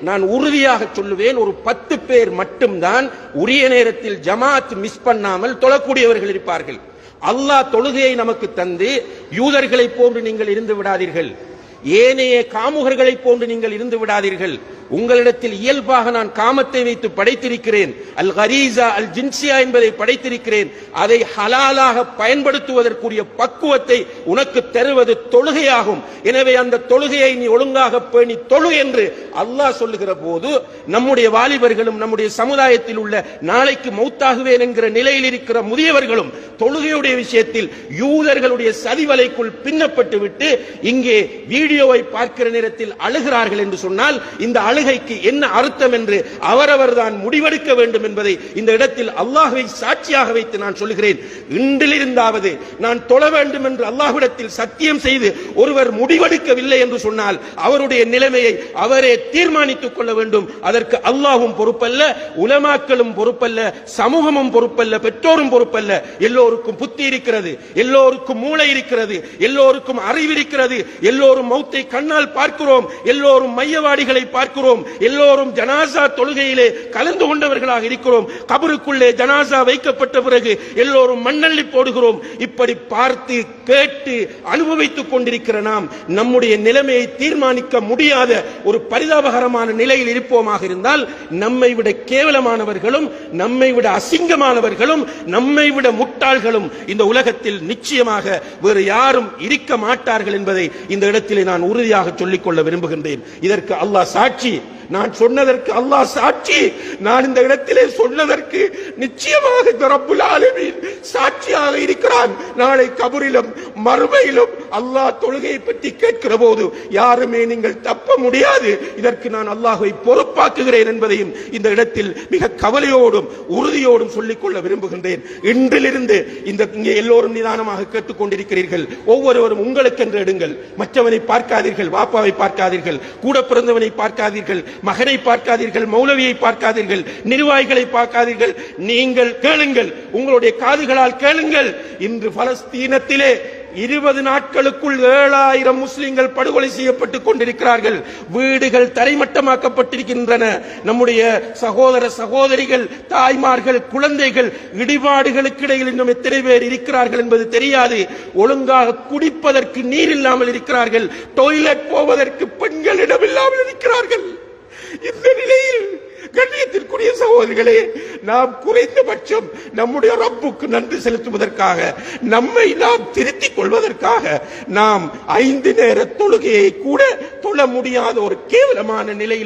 நான் உறுதியாக சொல்லுவேன், ஒரு 10 பேர் மட்டும்தான் உரிய நேரத்தில் ஜமாத் மிஸ் பண்ணாமல் தொழக்கூடியவர்கள் இருப்பார்கள். அல்லாஹ் தொழுகையை நமக்கு தந்து யூதர்களை போன்று நீங்கள் இருந்து விடாதீர்கள், ஏனைய காமுகர்களை போன்று நீங்கள் இருந்து விடாதீர்கள். உங்களிடத்தில் இயல்பாக நான் காமத்தை வைத்து படைத்திருக்கிறேன், அல் கரீசா அல் ஜின்சியா என்பதை படைத்திருக்கிறேன். அதை ஹலாலாக பயன்படுத்துவதற்குரிய பக்குவத்தை உனக்கு தருவது தொழுகையாகும். எனவே அந்த தொழுகையை நீ ஒழுங்காக பேணி தொழு என்று அல்லாஹ் சொல்லுகிற போது, நம்முடைய வாலிபர்களும் நம்முடைய சமுதாயத்தில் உள்ள நாளைக்கு மௌத்தாகுவேன் என்கிற நிலையில் இருக்கிற முதியவர்களும் தொழுகையுடைய விஷயத்தில் யூதர்களுடைய சதிவலைக்குள் பின்னப்பட்டு விட்டு இங்கே வீடியோவை பார்க்கிற நேரத்தில் அழுகிறார்கள் என்று சொன்னால், இந்த அழுகைக்கு என்ன அர்த்தம் என்று அவரவர் தான் முடிவெடுக்க வேண்டும் என்பதை இந்த இடத்தில் அல்லாஹ்வை சாட்சியாக வைத்து நான் சொல்கிறேன். இன்றிலிருந்தாவது நான் தொழ வேண்டும் என்று அல்லாஹ்விடத்தில் சத்தியம் செய்து ஒருவர் முடிவெடுக்கவில்லை என்று சொன்னால் அவருடைய நிலைமையை அவரே தீர்மானித்துக் கொள்ள வேண்டும். அதற்கு அல்லாஹ்வும் பொறுப்பல்ல, உலமாக்களும் பொறுப்பல்ல, சமூகமும் பொறுப்பல்ல, பெற்றோரும் பொறுப்பல்ல. எல்லோருக்கும் புத்தி இருக்கிறது, எல்லோருக்கும் மூளை இருக்கிறது, எல்லோருக்கும் அறிவு இருக்கிறது, எல்லோரும் மௌத்தை கண்ணால் பார்க்கிறோம், எல்லோரும் மையவாடிகளை பார்க்கிறோம், எல்லோரும் ஜனாசா தொழுகையிலே கலந்து கொண்டவர்களாக இருக்கிறோம். கபருக்குள்ளே ஜனாசா வைக்கப்பட்ட பிறகு எல்லோரும் மண்ணள்ளி போடுகிறோம். இப்படி பார்த்து கேட்டு அனுபவித்துக் கொண்டிருக்கிற நாம் நம்முடைய நிலைமையை தீர்மானிக்க முடியாத ஒரு பரிதாபகரமான நிலையில் இருப்போமாக இருந்தால், நம்மை விட கேவலமானவர்களும் நம்மை விட அசிங்கமானவர்களும் நம்மை விட முட்டாள்களும் இந்த உலகத்தில் நிச்சயமாக வேறு யாரும் இருக்க மாட்டார்கள் என்பதை இந்த இடத்திலே நான் உறுதியாக சொல்லிக்கொள்ள விரும்புகின்றேன். இதற்கு அல்லாஹ் சாட்சி, நான் சொன்னதற்கு அல்லாஹ் சாட்சி, நான் இந்த இடத்திலே சொன்னதற்கு நிச்சயமாக ரப்புல் ஆலமீன் சாட்சியாக இருக்கிறான். நாளை கபரிலும் மறுமையிலும் அல்லாஹ் தொழுகையை பற்றி கேட்கிற போது யாருமே நீங்கள் தப்ப முடியாது. இதற்கு நான் அல்லாஹ்வை பொறுப்பாக்குகிறேன் என்பதையும் இந்த இடத்தில் மிக கவலையோடும் உறுதியோடும் சொல்லிக்கொள்ள விரும்புகின்றேன். இன்றிலிருந்து இங்கே எல்லோரும் நிதானமாக கேட்டுக்கொண்டிருக்கிறீர்கள். ஒவ்வொருவரும் உங்களுக்கென்று எடுங்கள். மற்றவனை பார்க்காதீர்கள், வாப்பாவை பார்க்காதீர்கள், கூட பிறந்தவனை பார்க்காதீர்கள், மகனை பார்க்காதீர்கள், மௌலவியை பார்க்காதீர்கள், நிர்வாகிகளை பார்க்காதீர்கள். நீங்கள் கேளுங்கள், உங்களுடைய காதுகளால் கேளுங்கள். இன்று பலஸ்தீனத்திலே 20 நாட்களுக்குள் 7000 முஸ்லிம்கள் படுகொலை செய்யப்பட்டுக் கொண்டிருக்கிறார்கள். வீடுகள் தரைமட்டமாக்கப்பட்டிருக்கின்றன. நம்முடைய சகோதர சகோதரிகள், தாய்மார்கள், குழந்தைகள் இடிபாடுகளுக்கு இடையில் இன்னும் எத்தனை பேர் இருக்கிறார்கள் என்பது தெரியாது. ஒழுங்காக குடிப்பதற்கு நீர் இல்லாமல் இருக்கிறார்கள். டாய்லெட் போவதற்கு பெண்களிடம் இல்லாமல் இருக்கிறார்கள். இந்த நிலையில் கண்ணியத்திற்குரிய சகோதரிகளே, நாம் குறைந்தபட்சம் நம்முடைய ரப்புக்கு நன்றி செலுத்துவதற்காக, நம்மை நாம் திருத்திக் கொள்வதற்காக நாம் 5 நேர தொழுகையை கூட தொழ முடியாத ஒரு கேவலமான நிலையில்